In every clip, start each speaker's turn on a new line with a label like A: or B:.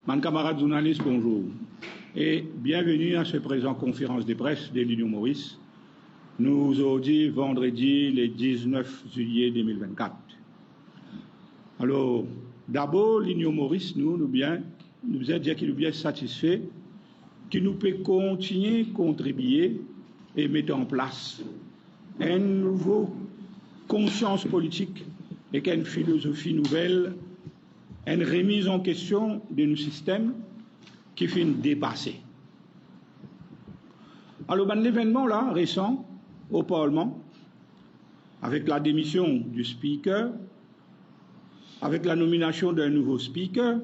A: Mes camarades journalistes, bonjour. Et bienvenue à cette présente conférence de presse de l'Union Maurice. Nous aujourd'hui, vendredi, le 19 juillet 2024. Alors, d'abord, l'Union Maurice, nous a dit qu'il est bien satisfait, qu'il nous peut continuer à contribuer et mettre en place une nouvelle conscience politique et une philosophie nouvelle, une remise en question de nos systèmes qui finit dépasser. Alors, l'événement là, récent, au Parlement, avec la démission du speaker, avec la nomination d'un nouveau speaker,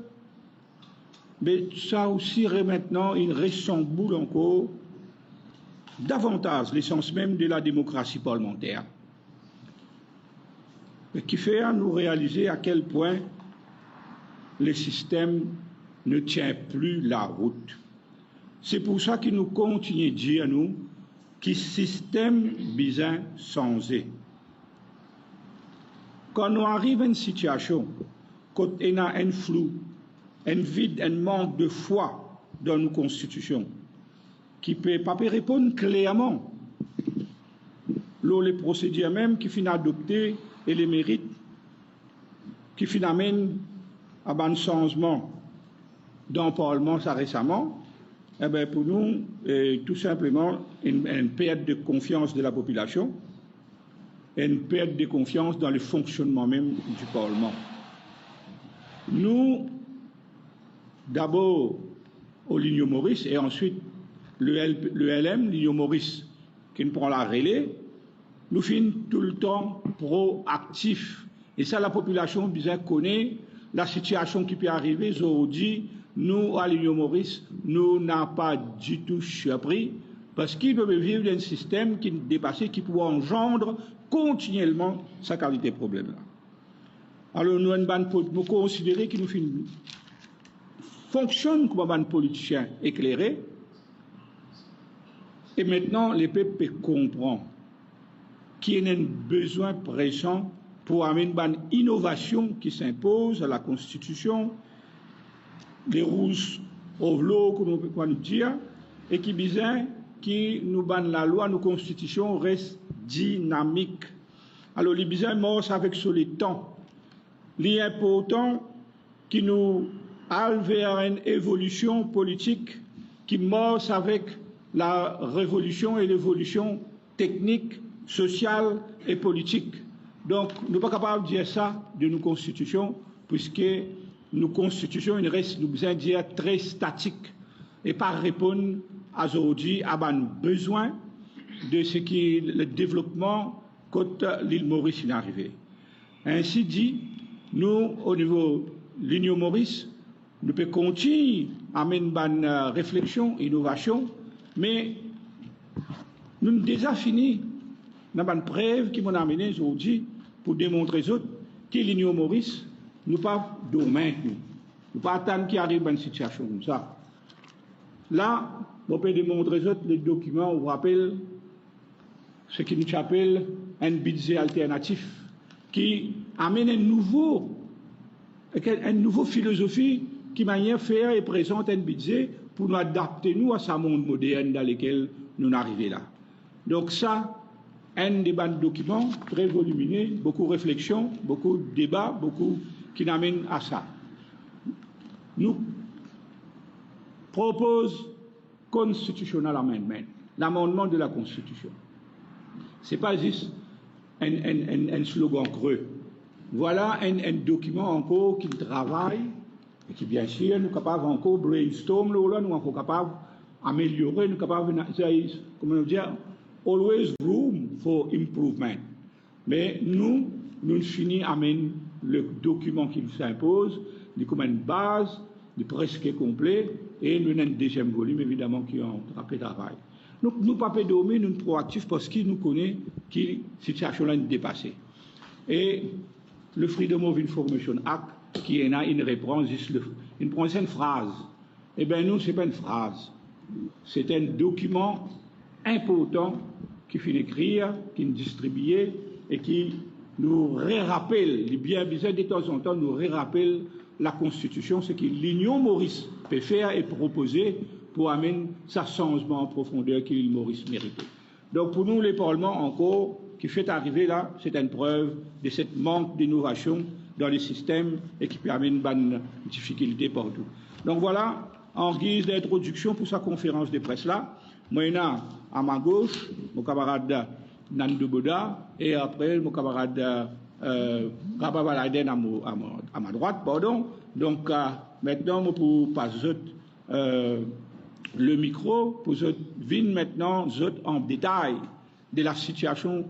A: mais ça aussi maintenant une récente boule encore davantage l'essence même de la démocratie parlementaire, qui fait à nous réaliser à quel point le système ne tient plus la route. C'est pour ça qu'il nous continue de dire à nous que le système besoin changer. Quand nous arrivons à une situation, quand on a un flou, un vide, un manque de foi dans nos constitutions, qui ne peut pas répondre clairement, les procédures même qui finissent adopter et les mérites qui finissent amènent à un changement dans le Parlement ça récemment, eh bien pour nous, tout simplement, une perte de confiance de la population, une perte de confiance dans le fonctionnement même du Parlement. Nous, d'abord, au l'Union Maurice, et ensuite le LM, l'Union Maurice, qui nous prend la relais, nous finissons tout le temps proactifs. Et ça, la population bien connaît la situation qui peut arriver aujourd'hui. Nous, à l'Union Maurice, nous n'avons pas du tout surpris, parce qu'il peut vivre dans un système qui dépasse, qui peut engendre continuellement sa qualité de problème-là. Alors, nous considérons que nous fonctionnons comme un politicien éclairé, et maintenant, les peuples comprennent qu'il y a un besoin pressant pour amener une innovation qui s'impose à la Constitution, les rules of law, comme on peut nous dire, et qui besoin que nous la loi, nos constitutions restent dynamiques. Alors, les besoins morts avec sur le temps. L'important qui nous aille vers une évolution politique qui morce avec la révolution et l'évolution technique, sociale et politique. Donc, nous ne sommes pas capables de dire ça de nos constitutions, puisque nos constitutions, il reste, nous besoin de dire, très statiques et pas répondre à aujourd'hui à un besoin de ce qui est le développement quand l'île Maurice est arrivée. Ainsi dit, nous, au niveau de l'Union Maurice, nous pouvons continuer à mener une réflexion, innovation, mais nous avons déjà fini dans une preuve qui m'a amené aujourd'hui pour démontrer aux autres que l'Union Maurice, nous pas dormir, nous pas attendre qu'il arrive à une situation comme ça. Là, on peut démontrer aux autres les documents, on vous rappelle ce qui nous appelle un budget alternatif qui amène une nouvelle philosophie qui manière faire et présente un budget pour nous adapter nous à ce monde moderne dans lequel nous arrivons là. Donc ça, un débat de documents très volumineux, beaucoup de réflexions, beaucoup de débats, beaucoup qui n'amènent à ça. Nous proposons constitutional amendment, l'amendement de la Constitution. Ce n'est pas juste un slogan creux. Voilà un document encore qui travaille et qui, bien sûr, nous sommes capables encore de brainstorm, nous sommes capables d'améliorer, nous sommes capables de, comment dire, always room for improvement. Mais nous finissons à mener le document qui s'impose, comme une base, de presque complet, et nous avons un deuxième volume, évidemment, qui est en travail. Donc, nous ne pouvons pas dormir, nous sommes proactifs parce qu'ils nous connaissent que la situation est dépassée. Et le Freedom of Information Act, qui est là, il reprend juste une prochaine phrase. Eh bien, nous, ce n'est pas une phrase. C'est un document important qui finit d'écrire, qui nous distribué et qui nous rappelle, les bien besoin de temps en temps, nous rappelle la Constitution, ce que l'Union Maurice peut faire et proposer pour amener sa changement en profondeur que l'île Maurice méritait. Donc pour nous, les parlements encore, qui fait arriver là, c'est une preuve de ce manque d'innovation dans les systèmes et qui peut amener une difficulté partout. Donc voilà, en guise d'introduction pour sa conférence de presse là, moi, à ma gauche, mon camarade Nando Boda, et après mon camarade Rabat Baladen à ma droite, pardon. Donc maintenant, pour passer le micro, pour venir maintenant en détail de la situation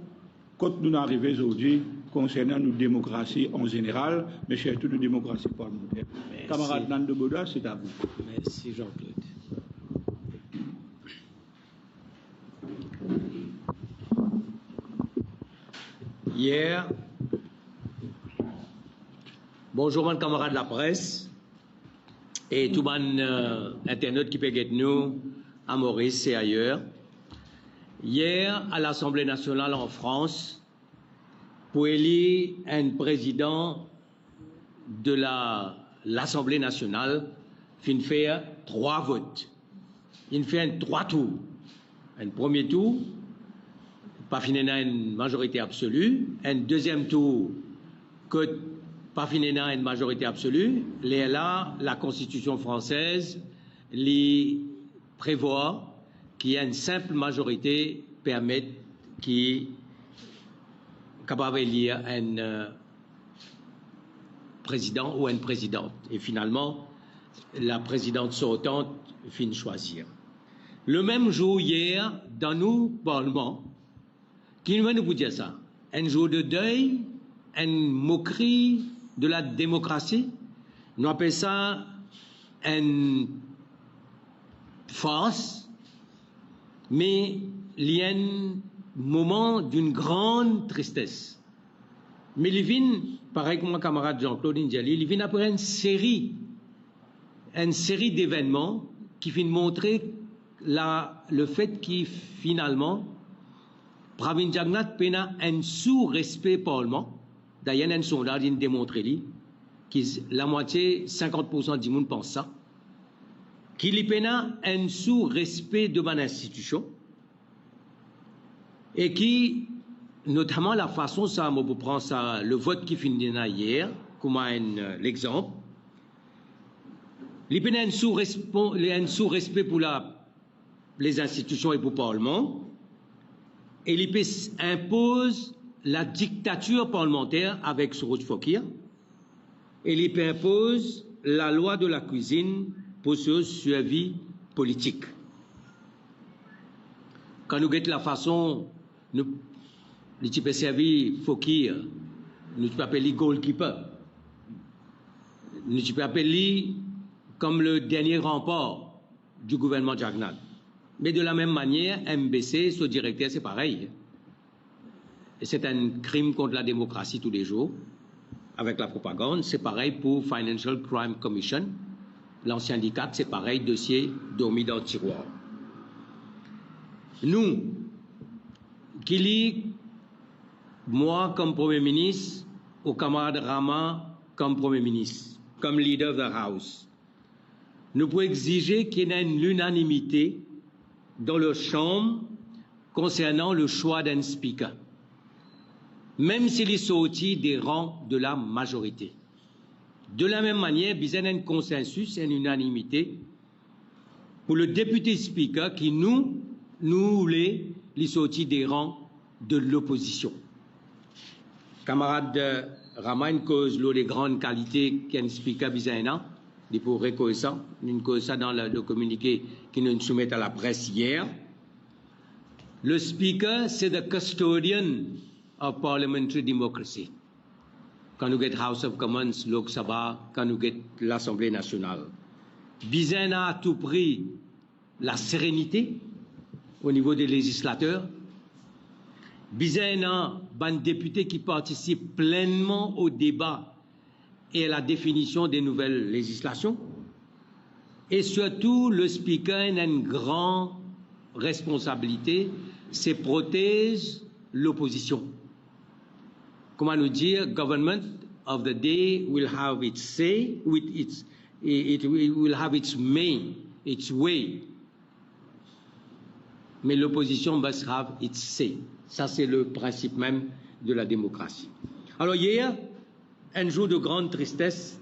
A: quand nous arrivons aujourd'hui concernant nos démocraties en général, mais surtout nos démocraties parlementaires. Camarade Nando Boda, c'est à vous.
B: Merci Jean-Claude. Hier, bonjour mon camarade de la presse et tout mon internaute qui peut être nous à Maurice et ailleurs. Hier, à l'Assemblée nationale en France, pour élire un président de l'Assemblée nationale, il fait 3 votes. Il fait 3 tours. Un premier tour, pas fini dans une majorité absolue. Un deuxième tour, que pas fini dans une majorité absolue. Là, la Constitution française prévoit qu'il y a une simple majorité permet qui capable d'élire un président ou une présidente. Et finalement, la présidente sortante finit choisir. Le même jour, hier, dans nos parlements, qui nous va nous dire ça? Un jour de deuil, une moquerie de la démocratie. Nous appelons ça une farce, mais il y a un moment d'une grande tristesse. Mais il vient, pareil que mon camarade Jean-Claude Ndiali, il vient après une série d'événements qui viennent montrer le fait qu'il finalement Pravin Jagnat pena un sous-respect parlement. D'ailleurs, un sondage qui démontre que la moitié, 50% du monde pense ça. Qu'il pena un sous-respect de mon institution. Et qui, notamment la façon, ça, moi, pour prendre ça, le vote qui finit hier, comme l'exemple, il pena un sous-respect pour les institutions et pour le Parlement. Et l'IP impose la dictature parlementaire avec Soros Fokir. Et l'IP impose la loi de la cuisine pour ce suivi politique. Quand nous guettons la façon, l'IP servi Fokir, nous peut appeler goalkeeper. Nous peut appeler comme le dernier rempart du gouvernement Jagnat. Mais de la même manière, MBC, ce directeur, c'est pareil. Et c'est un crime contre la démocratie tous les jours, avec la propagande. C'est pareil pour Financial Crime Commission. L'ancien DICAT, c'est pareil, dossier dormi dans le tiroir. Nous, qui lit, moi comme Premier ministre, au camarade Rama comme Premier ministre, comme leader de la House, nous pouvons exiger qu'il y ait une unanimité dans leur chambre concernant le choix d'un speaker, même s'il est sorti des rangs de la majorité. De la même manière, il y a un consensus et une unanimité pour le député speaker qui nous voulons les sortir des rangs de l'opposition. Camarade Rama, une cause les grandes qualités qu'un speaker bizarre. Il pourrait causer ça, une cause ça dans le communiqué qui nous soumet à la presse hier. Le speaker, c'est the custodian of parliamentary democracy. Quand nous get House of Commons, Lok Sabha, quand nous get l'Assemblée nationale. Bizarre a à tout prix la sérénité au niveau des législateurs. Bizarre a un député qui participe pleinement au débat et à la définition des nouvelles législations. Et surtout, le speaker a une grande responsabilité, c'est protéger l'opposition. Comment nous dire, government of the day will have its say, with it will have its way. Mais l'opposition must have its say. Ça, c'est le principe même de la démocratie. Alors hier, un jour de grande tristesse,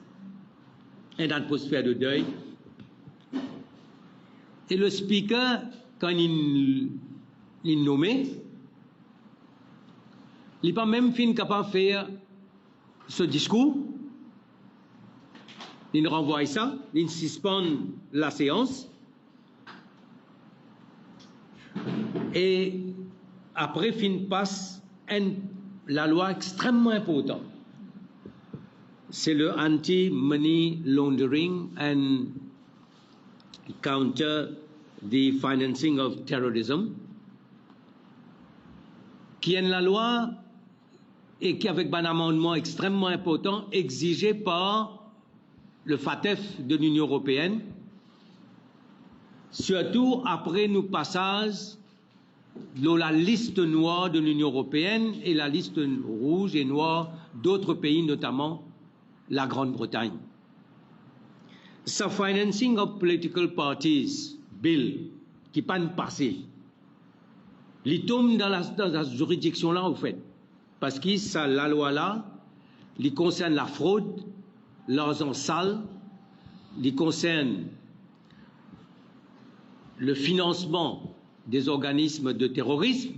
B: une atmosphère de deuil. Et le speaker, quand il nommé, il n'est pas même fin capable de faire ce discours. Il renvoie ça, il suspend la séance. Et après, fin passe la loi extrêmement importante. C'est le Anti-Money Laundering and Counter the Financing of Terrorism, qui est la loi et qui, avec un amendement extrêmement important, exigé par le FATF de l'Union européenne, surtout après nos passages dans la liste noire de l'Union européenne et la liste rouge et noire d'autres pays, notamment la Grande-Bretagne. Ce Financing of Political Parties Bill, qui pas passé, il tombe dans la juridiction-là, au fait, parce que ça, la loi-là, il concerne la fraude, l'argent sale, il concerne le financement des organismes de terrorisme,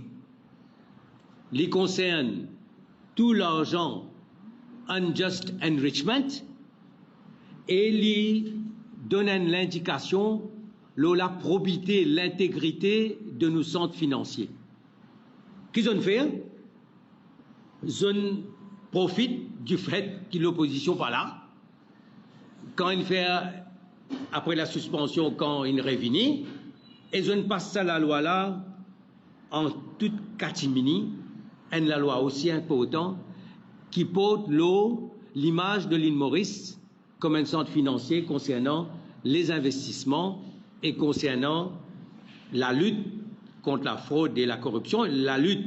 B: il concerne tout l'argent unjust enrichment et il donne l'indication de la probité, l'intégrité de nos centres financiers. Qu'est-ce qu'ils ont fait? Ils profitent du fait que l'opposition pas là. Quand il fait, après la suspension, quand il réunit, ils ont passé la loi là en toute catimini, une la loi aussi importante qui porte l'image de l'île Maurice comme un centre financier concernant les investissements et concernant la lutte contre la fraude et la corruption, la lutte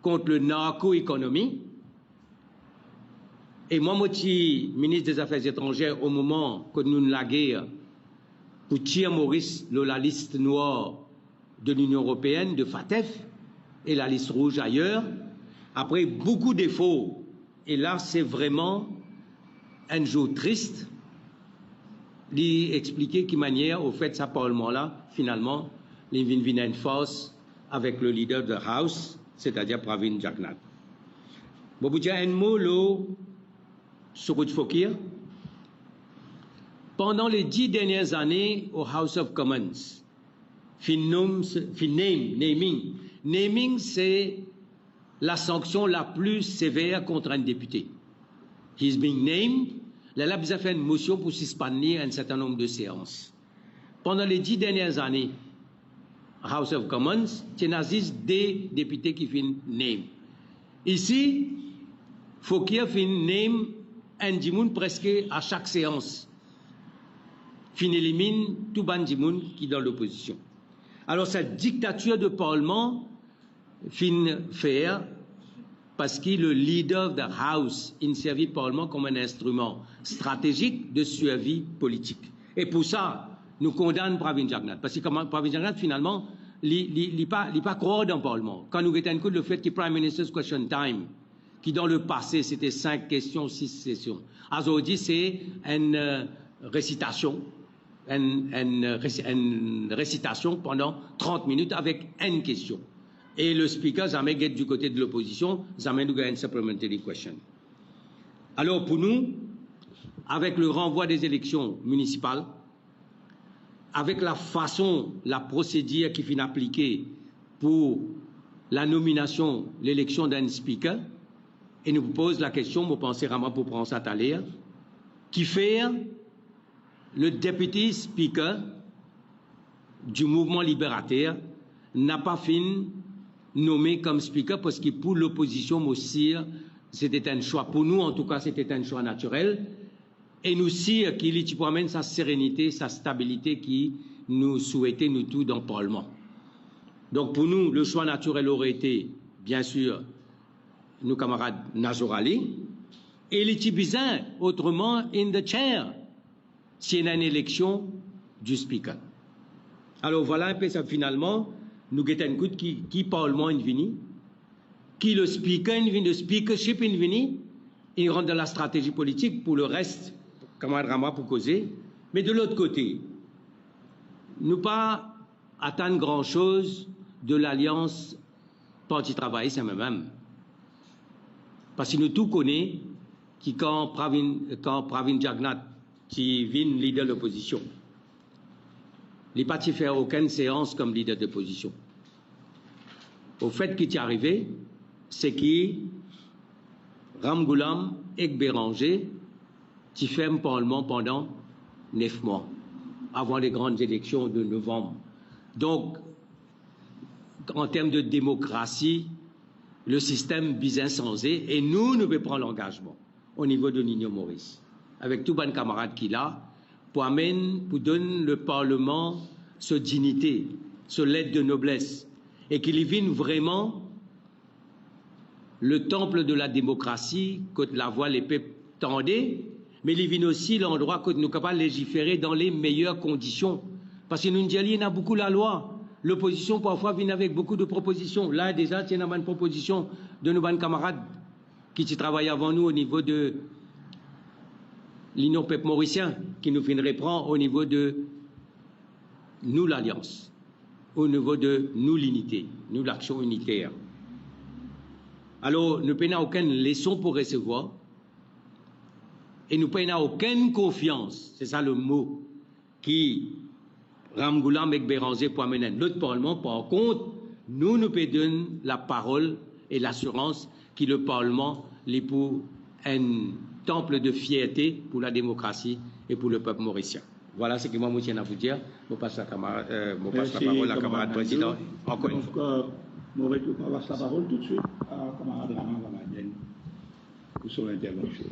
B: contre le narco-économie. Et moi, suis ministre des Affaires étrangères au moment que nous la guerre pour tirer Maurice la liste noire de l'Union européenne, de FATF, et la liste rouge ailleurs, après beaucoup d'efforts. Et là, c'est vraiment un jour triste d'expliquer quelle manière, au fait, ce Parlement-là, finalement, il vient une force avec le leader de la House, c'est-à-dire Pravin Jagnat. Bon, vous dire un mot, Sorouj Fokir. Pendant les 10 dernières années au House of Commons, naming, c'est la sanction la plus sévère contre un député. He's being named. Là, il a fait une motion pour suspendre un certain nombre de séances. Pendant les 10 dernières années, House of Commons, il y a des députés qui font name. Ici, Fokir fait name un dimoun presque à chaque séance. Fin élimine tout ban dimoun qui est dans l'opposition. Alors cette dictature de Parlement fin faire parce que le leader de la House il servi le Parlement comme un instrument stratégique de survie politique. Et pour ça, nous condamnons Pravin Jagnat. Parce que Pravin Jagnat, finalement, il n'est pas croire dans le Parlement. Quand nous avons le fait que Prime Minister's Question Time, qui dans le passé, c'était 5 questions, 6 sessions. Aujourd'hui, c'est une récitation. Une récitation pendant 30 minutes avec une question. Et le speaker, jamais get du côté de l'opposition, jamais nous gagne une supplementary question. Alors pour nous, avec le renvoi des élections municipales, avec la façon, la procédure qui finit appliquée pour la nomination, l'élection d'un speaker, et nous pose la question, vous pensez vraiment pour prendre ça à l'air, qui fait le député speaker du mouvement libérateur n'a pas fini nommé comme speaker parce que pour l'opposition aussi, c'était un choix. Pour nous, en tout cas, c'était un choix naturel. Et nous aussi, qu'il amène sa sérénité, sa stabilité qui nous souhaitait, nous tous, dans le Parlement. Donc pour nous, le choix naturel aurait été, bien sûr, nos camarades Nazor Ali. et les Tibizins, autrement, in the chair, s'il y a une élection du speaker. Alors voilà un peu ça finalement, nous guettons un qui parlement est venu, qui le speaker est venu, le speakership est venu, il rentre dans la stratégie politique pour le reste, camarade Rama pour causer. Mais de l'autre côté, nous pas attendre grand-chose de l'alliance Parti Travail, c'est même. Parce que nous tout connaissons qui quand Pravin Jagnat, qui vient leader de l'opposition, il n'est pas de faire aucune séance comme leader de l'opposition. Au fait qui est arrivé, c'est que Ramgoulam et Béranger qui ferment Parlement pendant 9 mois, avant les grandes élections de novembre. Donc, en termes de démocratie, le système bien insensé, et nous devons prendre l'engagement au niveau de Nino Maurice, avec tous les camarades qu'il a, pour donner le Parlement sa dignité, sa lettre de noblesse, et qu'il y vienne vraiment le temple de la démocratie, que la voix les peuples tendaient, mais il y a aussi l'endroit que nous sommes capables de légiférer dans les meilleures conditions. Parce que nous disons, il y a beaucoup la loi. L'opposition, parfois, vient avec beaucoup de propositions. Là, déjà, il y a une proposition de nos camarades qui travaillent avant nous au niveau de l'Union peuple mauricien, qui nous viendrait prendre au niveau de nous, l'Alliance, au niveau de nous, l'unité, nous, l'action unitaire. Alors, nous n'avons aucune leçon pour recevoir et nous n'avons aucune confiance, c'est ça le mot, qui Ramgoulam et Béranger pour amener notre Parlement. Par contre, nous pouvons donner la parole et l'assurance que le Parlement est pour un temple de fierté pour la démocratie et pour le peuple mauricien. Voilà ce que moi, je tiens à vous dire. Je passe la parole à la camarade président. Encore une fois.
A: Je passe la parole tout de suite à la camarade Rama Vamadien pour son intervention.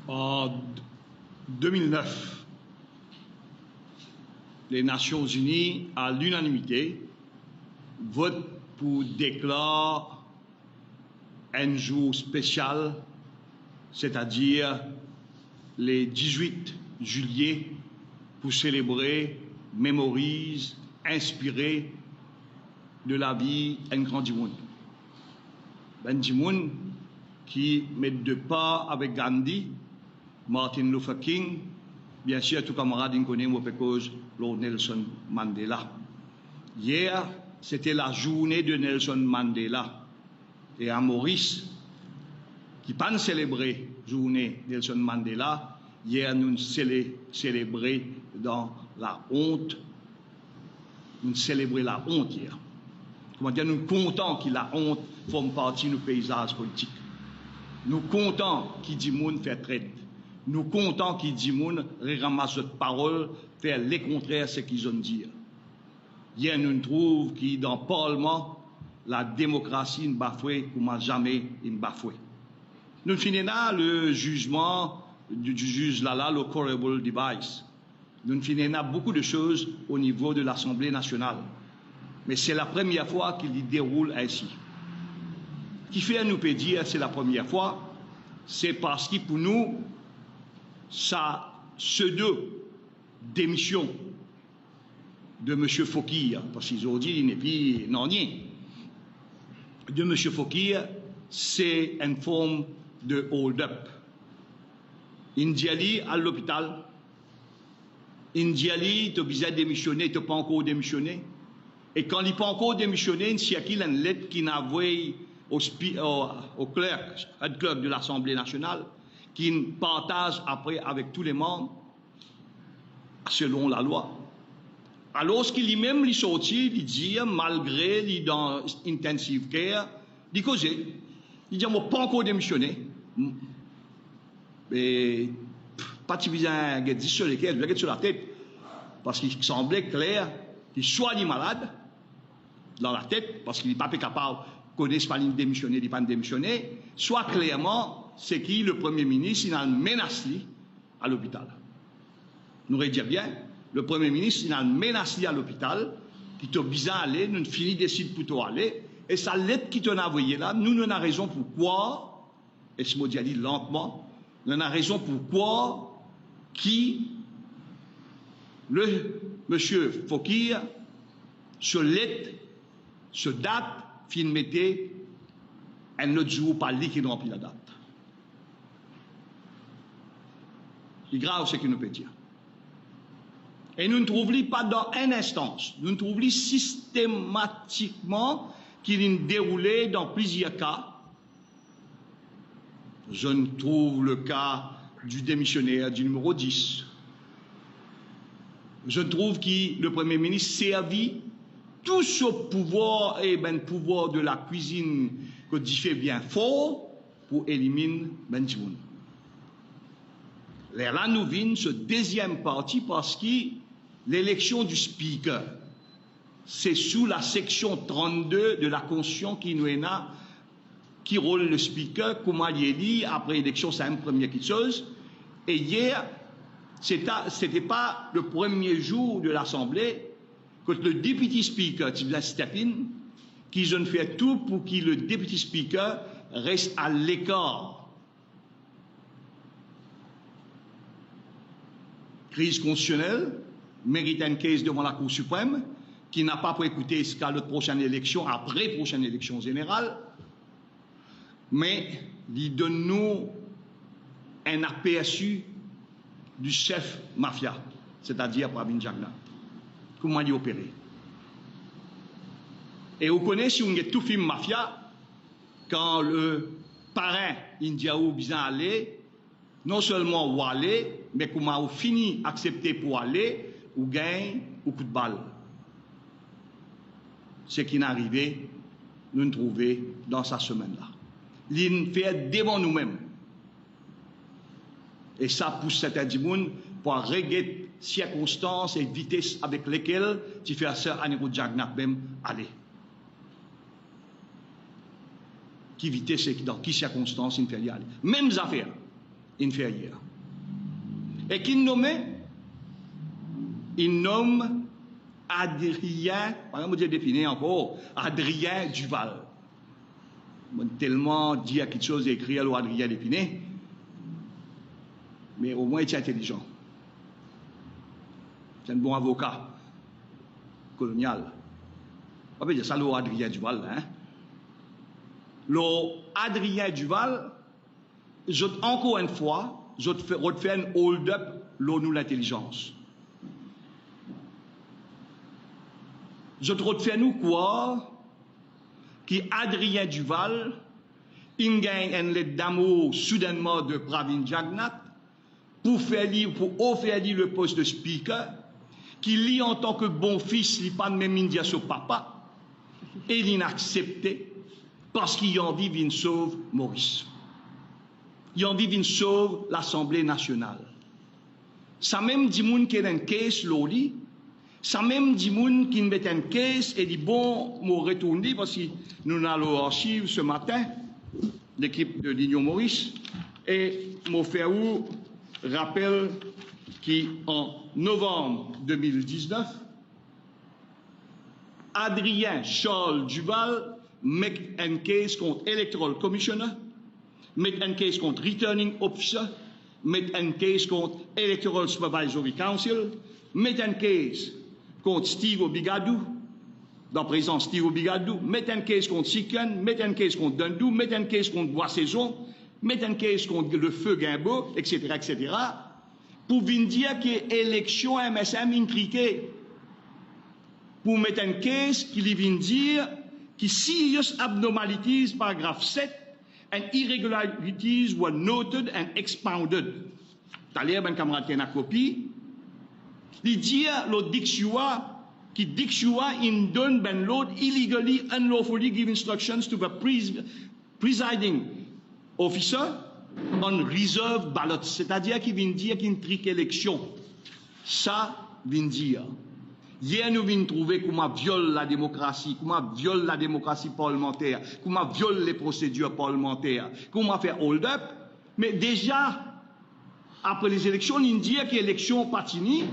C: En 2009, les Nations Unies, à l'unanimité, votent pour déclarer un jour spécial, c'est-à-dire les 18 juillet, pour célébrer, mémoriser, inspirer de la vie d'un grand Dimoun. Un Dimoun qui met de pas avec Gandhi, Martin Luther King, bien sûr, tout camarade qui connaît moi cause Lord Nelson Mandela. Hier, c'était la journée de Nelson Mandela. Et à Maurice, qui pas célébrer journée Nelson Mandela, hier nous célébré dans la honte. Nous célébrons la honte hier. Comment dire, nous sommes contents que la honte forme partie de nos paysages politiques. Nous sommes contents qu'il dit moun fait traite. Nous sommes contents qu'il dit moun ramasse notre parole, faire les contraires ce qu'ils ont dit. Hier nous trouvons que dans le Parlement, la démocratie ne bafouée comme jamais une bafouée. Nous finissons là le jugement du juge Lala, le Corrible Device. Nous finissons là beaucoup de choses au niveau de l'Assemblée nationale. Mais c'est la première fois qu'il déroule ainsi. Qui fait nous peut dire c'est la première fois, c'est parce que pour nous, ça se deux démission de M. Fokir, parce qu'ils ont dit il n'est plus non rien, de M. Fokir, c'est une forme de hold-up. Indiali à l'hôpital, Indiali, tu as besoin de démissionner, tu n'as pas encore démissionné. Et quand il n'a pas encore démissionné, il y a une lettre qui n'a envoyée au clerc de l'Assemblée nationale, qui partage après avec tous les membres, selon la loi. Alors, ce qu'il même est sorti, il dit, malgré il est dans intensive care, il dit, il dit, moi, pas encore démissionné. Mais, pas de besoin de dire sur lesquels, de sur la tête, parce qu'il semblait clair qu'il soit malade dans la tête, parce qu'il n'est pas capable de connaître pas démissionner, il n'est pas démissionner, soit clairement, c'est qui le Premier ministre, il a menacé à l'hôpital. Nous redire bien, le Premier ministre, il a menacé à l'hôpital, qui t'a bizarre aller, nous finit décide plutôt aller, et sa lettre qui t'a envoyée là, nous n'avons raison pourquoi, et ce mot dit lentement, nous avons raison pourquoi, qui, le monsieur Fokir, ce lettre, ce date, fin mettait, un autre jour par lui qui remplit la date. C'est grave ce qu'il nous peut dire. Et nous ne trouvons pas dans une instance, nous ne trouvons systématiquement qu'il est déroulé dans plusieurs cas. Je ne trouve le cas du démissionnaire du numéro 10. Je trouve que le Premier ministre servit tout ce pouvoir et pouvoir de la cuisine que dit fait bien fort pour éliminer Benjimoun. Là, nous venons ce deuxième parti parce que l'élection du speaker, c'est sous la section 32 de la Constitution qui nous est là, qui rôle le speaker, comment il est dit, après l'élection, c'est une première chose. Et hier, c'était pas le premier jour de l'Assemblée que le député speaker, Tibla Stepin, qui ont fait tout pour que le député speaker reste à l'écart. Crise constitutionnelle, mérite une case devant la Cour suprême, qui n'a pas pu écouter jusqu'à l'autre prochaine élection, après prochaine élection générale, mais il donne-nous un aperçu du chef mafia, c'est-à-dire Pravin Jagnnath. Comment il opérer. Et vous connaissez, si on est tout film mafia, quand le parrain Indiaou bien allé, non seulement où aller, mais comment on finit accepter pour aller, ou gagne, ou coup de balle. Ce qui n'est arrivé, nous nous trouvons dans sa semaine-là. Il fait devant nous-mêmes. Et ça pousse certains gens pour régler circonstances et vitesse avec lesquelles tu fais ça à Niro Jagnnath même aller. Qui vitesse et dans qui circonstances il fait y aller. Mêmes affaires, il fait hier. Et qui nommait, il nomme Adrien, par exemple, je définis encore, Adrien Duval. Bon, tellement dire quelque chose et écrire à Adrien Lépiné, mais au moins il est intelligent. C'est un bon avocat colonial. On peut dire ça, Adrien Duval. Hein? Adrien Duval, encore une fois, je refais un hold-up, nous l'intelligence. Je te refais nous quoi? Qui Adrien Duval, il gagne un lettre d'amour soudainement de Pravin Jagnnath pour offrir le poste de speaker, qui lit en tant que bon fils, il pas de même India sur papa, et il n'a accepté parce qu'il a envie de sauver Maurice. Il a envie de sauver l'Assemblée nationale. Ça même dit moun qui est un case loli, ça même dit moun qui met un case et dit bon, m'ont retourné parce que nous allons au archive ce matin, l'équipe de l'Union Maurice, et m'ont fait où rappel qu'en novembre 2019, Adrien Charles Duval met un case contre Electoral Commissioner, met un case contre Returning Officer, met un case contre Electoral Supervisory Council, met un case contre Steve Obigadou, dans présent Steve Obigadou, met un case contre Siken, met un case contre Dundou, met un case contre Bois-Saison, met un case contre le Feu Guimbaud, etc., etc., pour venir dire que l'élection MSM intriquée, pour mettre un case qui vient dire que serious abnormalities, paragraphe 7, and irregularities were noted and expounded. T'as l'air, ben camarade qui a une copie, il dit l'autre dictionnaire, qui dictionnaire in donne ben l'autre illegally, unlawfully give instructions to the presiding officer on reserve ballots, c'est-à-dire qu'il vient dire qu'il trique élection. Ça vient dire. Hier, nous venons trouver comment viole la démocratie parlementaire, comment viole les procédures parlementaires, comment faire hold-up. Mais déjà, après les élections, il dit que l'élection patini,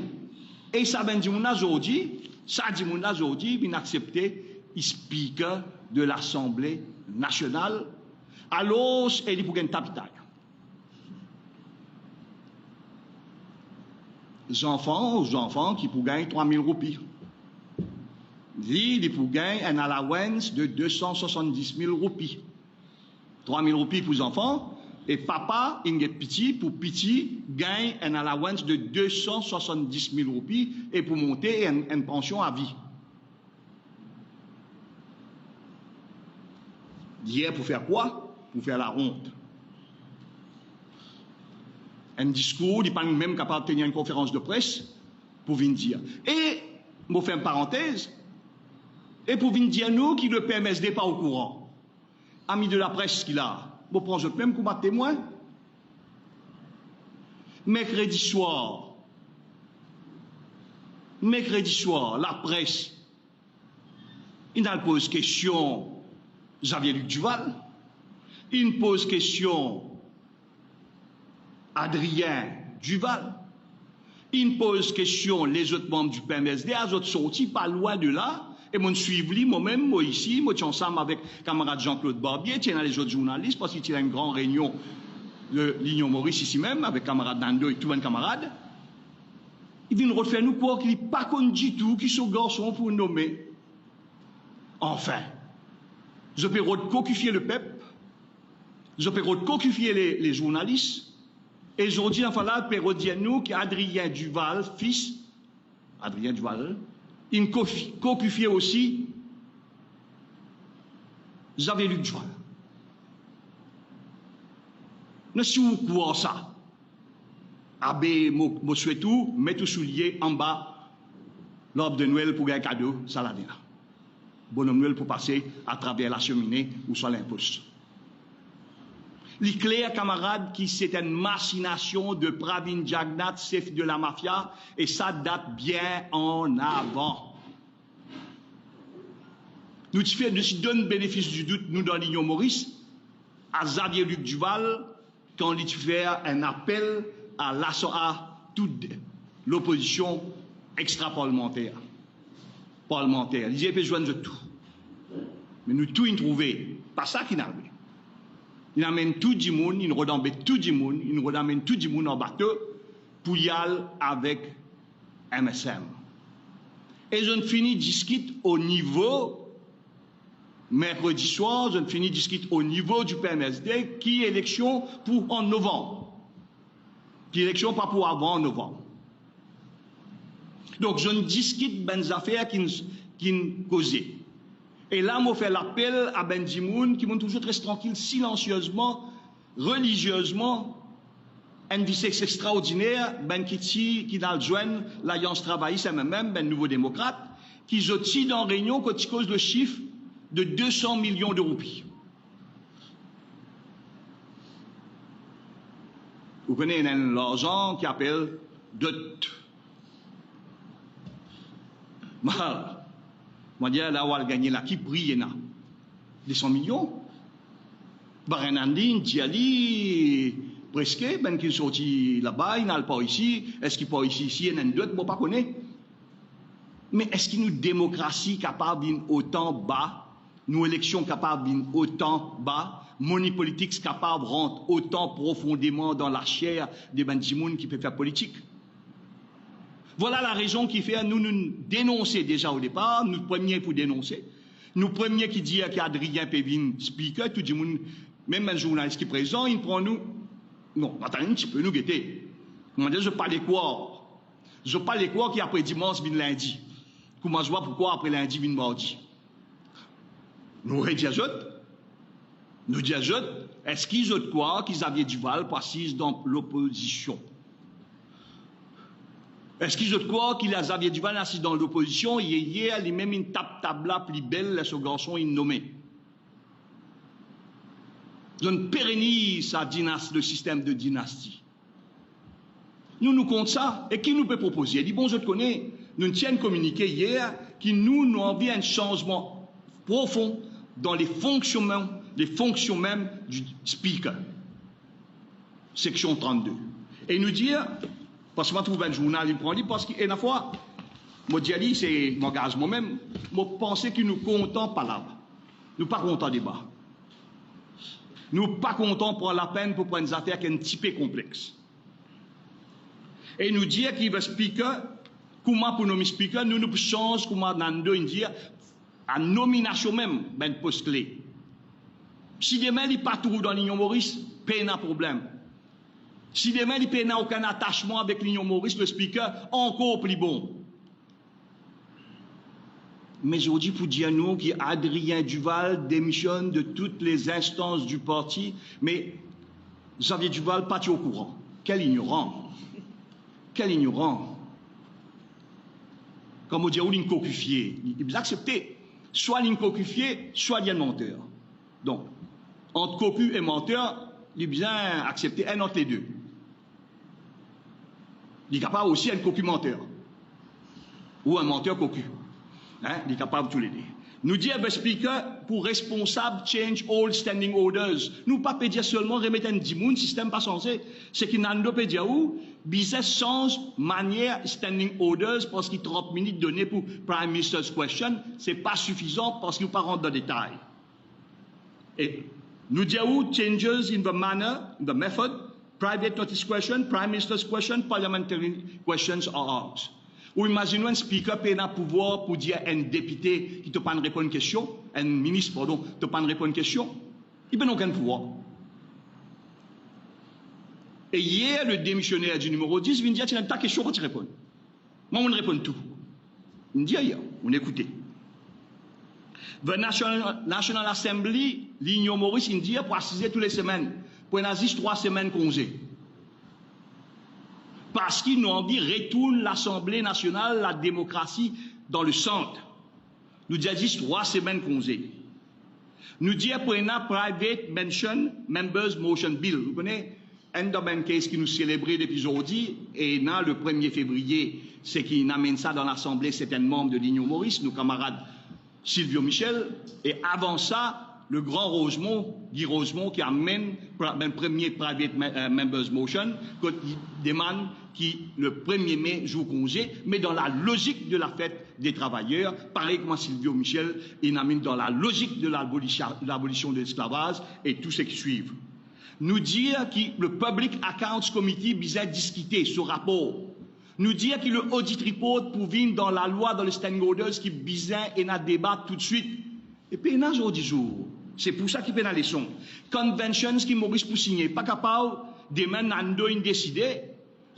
C: et ça ben dit mon aujourd'hui, ça dit mon aujourd'hui, il accepté le speaker de l'Assemblée nationale, alors il pour gagner tapitage. Les enfants qui pour gagner 3 000 roupies. Il pour gagner un allowance de 270 000 roupies. 3 000 roupies pour les enfants, et papa, il est petit, pour petit, gagne un allowance de 270 000 roupies et pour monter une pension à vie. Hier, pour faire quoi? Pour faire la honte. Un discours, il n'est pas même capable de tenir une conférence de presse pour venir dire. Et, je vais faire une parenthèse, et pour venir dire nous qui le PMSD pas au courant. Ami de la presse qu'il a, je prends même comme témoin. Mercredi soir, la presse, il a pose question Xavier-Luc Duval, il pose question Adrien Duval, il pose question les autres membres du PMSD, les autres sortis pas loin de là. Et moi, je suis moi-même, moi ici, moi, je suis ensemble avec camarade Jean-Claude Barbier, tiens les autres journalistes, parce qu'il y a une grande réunion de l'Union Maurice ici même, avec camarade Nando et tous les camarades. Ils viennent refaire nous croire qu'il n'est pas connu du tout, qu'ils sont garçons pour nommer. Enfin, je peux recocufier le peuple, je peux recocufier les journalistes, et aujourd'hui, enfin là, je peux dire nous qu'Adrien Duval, fils, Adrien Duval, il cocufiait aussi Xavier-Luc Duval. Ne si vous croyez ça, abbé, je souhaite tout, mettez tout soulier en bas, l'arbre de Noël pour un cadeau, ça l'a dit là. Bonhomme Noël pour passer à travers la cheminée ou sur l'imposte. Les clairs camarades qui c'est une machination de Pravin Jagnat, chef de la mafia, et ça date bien en avant. Nous donnons bénéfice du doute, nous dans l'Union Maurice, à Xavier-Luc Duval, quand il fait un appel à toute l'opposition extra-parlementaire. Il dit, il peut joindre de tout. Mais nous tout y trouver, pas ça qui n'arrive. Il amène tout le monde, il redambe tout le monde, il redamène tout le monde en bateau pour y aller avec MSM. Et je ne finis discute au niveau, mercredi soir, je ne finis discute au niveau du PMSD qui est élection pour en novembre. Qui est élection pas pour avant en novembre. Donc je ne discute des affaires qui ne causaient. Et là, je fais l'appel à Ben Dimoun qui m'ont toujours très tranquille, silencieusement, religieusement, un vice extraordinaire, Ben Kitsi, qui n'a joint l'Alliance travailliste, même, Ben Nouveau Démocrate, qui aussi dans réunion quand il cause le chiffre de 200 millions de roupies. Vous connaissez l'argent qui appelle dot. Moi, je dis là où elle gagne là, qui brille là? Des 100 millions? Barenandine, Diali, presque, ben qui sorti là-bas, il n'a pas ici, est-ce qu'il pas ici, il y en a d'autres, bon, pas connaître. Mais est-ce qu'il nous démocratie capable d'une autant bas, nous élections capables d'une autant bas, money politics capable rentre autant profondément dans la chair des bandimounes qui peuvent faire politique? Voilà la raison qui fait nous dénoncer déjà au départ, nous premiers pour dénoncer, nous premiers qui disent qu'Adrien Pévin speaker, tout le monde, même un journaliste qui est présent, il prend nous. Non, attendez un petit peu, nous guetter. Comment dire, je parle quoi? Je parle quoi qui après dimanche vient lundi? Comment je vois pourquoi après lundi vient mardi? Nous disons, est-ce qu'ils ont quoi qu'ils avaient du Duval précise dans l'opposition? Est-ce qu'ils ont quoi qu'il a Xavier Duval assis dans l'opposition et hier, il même une table plus belle, ce garçon, il nommé. Je ne pérennise sa dynastie, le système de dynastie. Nous comptons ça. Et qui nous peut proposer? Il dit, bon, je te connais, nous tiens communiqué hier, qui nous envie un changement profond dans les fonctions même du speaker. Section 32. Et nous dire, parce que moi, je trouve un journal, il prend, parce qu'une fois, moi, dis, c'est mon gaz moi-même, moi, pensais que nous comptons pas là. Nous pas contents débat. Nous pas contents prendre la peine pour prendre des affaires qui sont un petit peu complexes. Et nous dire qu'il va speaker, comment pour nos speakers, nous changeons, comment Nando dire, à nomination même, ben poste clé. Si demain il pas tout dans l'Union Maurice, pas un problème. Si demain il n'a aucun attachement avec l'Union Maurice, le speaker, encore plus bon. Mais je vous dis pour dire nous qu'Adrien Duval démissionne de toutes les instances du parti, mais Xavier Duval pas au courant. Quel ignorant. Quel ignorant. Comme on dit, ou l'incocufié. Il vous accepter. Soit l'incocufié, soit il menteur. Donc, entre cocu et menteur, il est bien accepter un entre les deux. Il est capable aussi d'être cocu menteur. Ou un menteur cocu. Hein? Il est capable de tous les deux. Nous dit le speaker pour responsable change all standing orders. Nous pas dire seulement remettre un dimoun système pas censé. C'est qu'il n'a pas dire où business change manière standing orders parce qu'il 30 minutes données pour Prime Minister's question, c'est pas suffisant parce qu'il ne pas rentrer dans les détails. Et nous dit où changes in the manner, in the method, private notice question, Prime Minister's question, parliamentary questions are asked. Ou imaginons un speaker qui a le pouvoir pour dire à un député qui ne peut pas répondre à une question, un ministre, pardon, qui ne peut pas répondre à une question, il n'a aucun pouvoir. Et hier, le démissionnaire du numéro 10 vient dire, tu n'as pas de question pour te répondre. Moi, on répond tout. Il me dit hier, on écoutait. The National Assembly, l'Union Maurice, il dit pour assister toutes les semaines, pour assister 3 semaines congé. Parce qu'ils nous ont dit retourne l'Assemblée nationale, la démocratie dans le centre. Nous disons 3 semaines congé. Nous disons pour une private mention members motion bill. Vous connaissez un domaine case qui nous célébrait depuis aujourd'hui et là, le 1er février, c'est qu'il amène ça dans l'Assemblée certains membres de l'Union Maurice, nos camarades Silvio Michel, et avant ça, le grand Rosemont, Guy Rosemont, qui amène le premier private members motion, qui demande qui le 1er mai joue congé, mais dans la logique de la fête des travailleurs, pareil comme Silvio Michel, il amène dans la logique de l'abolition de l'esclavage et tout ce qui suivent. Nous dire que le Public Accounts Committee bisait discuter ce rapport. Nous dire que le audit report pour venir dans la loi, dans les standing orders, qui bisait et n'a débat tout de suite. Et puis, il y a un jour 10 jours. C'est pour ça qu'il fait la leçon. Conventions qui Maurice pour signer, pas capable, demain, Nando a décidé,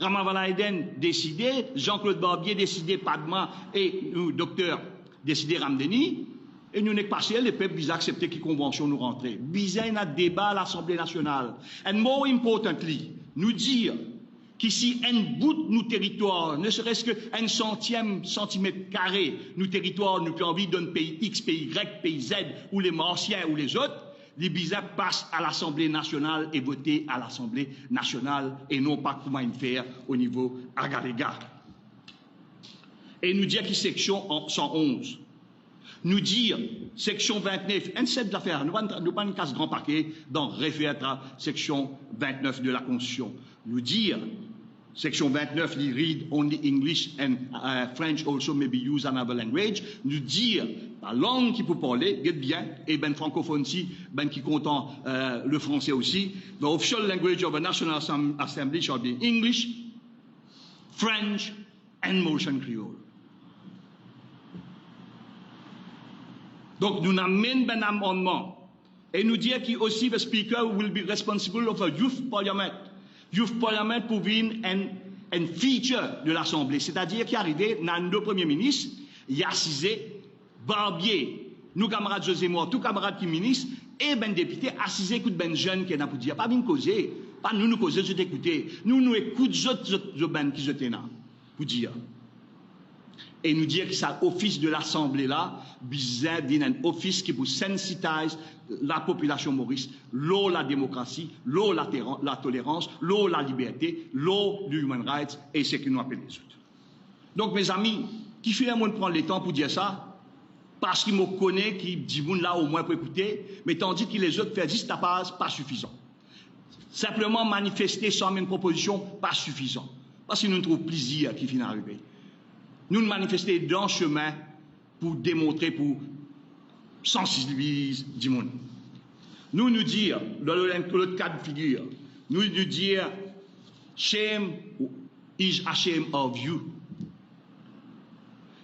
C: Raman Valaiden décidé, Jean-Claude Barbier décidé, Padma et nous, docteur, décidé Ramdeni, et nous n'est pas passé, les peuples ont accepté que la convention nous rentrait. Bizarre, un débat à l'Assemblée nationale. And more importantly, nous dire qu'ici, un bout de nos territoires, ne serait-ce qu'un centième centimètre carré, nos territoires, nous avons envie d'un pays X, pays Y, pays Z, ou les Martiens ou les autres, les bizarres passent à l'Assemblée nationale et votent à l'Assemblée nationale et non pas comment ils faire au niveau Agalega. Et nous dire que section 111. Nous dire, section 29, un set d'affaires, nous pas une casse grand paquet dans référé à section 29 de la Constitution. Nous dire, section 29, il read only English and French also may be used another language. Nous dire, la langue qui peut parler, get bien, et ben francophone aussi, ben qui content le français aussi. The official language of a National Assembly shall be English, French and Motion Creole. Donc, nous amènons un amendement et nous disons qu'il aussi le speaker will be responsible of a youth parliament. Youth parliament pour venir un feature de l'Assemblée. C'est-à-dire qu'il est arrivé, Nando Premier ministre, il y a assisé Barbier, nous camarades José Moore, tous camarades qui ministres, et ben député, assisé écoute ben jeune qui n'a pas dire, pas bien causer, pas nous causer, je t'écouter. Nous écoutons je ben qui je t'ai là, pour dire. Et nous dire que ça office de l'Assemblée là, bizarre d'un office qui pour sensitiser la population maurice, l'eau la démocratie, l'eau la tolérance, l'eau la liberté, l'eau du human rights et ce que nous appelons les autres. Donc mes amis, qui fait un monde prendre le temps pour dire ça, parce qu'il me connaît, qui dit bon là au moins pour écouter, mais tandis que les autres font juste ta base, pas suffisant. Simplement manifester sans une proposition, pas suffisant. Parce que nous trouvons plaisir qui finit arriver. Nous nous manifester dans le chemin pour démontrer, pour sensibiliser du monde. Nous dire, dans l'autre cas de figure, nous dire, shame is ashamed of you.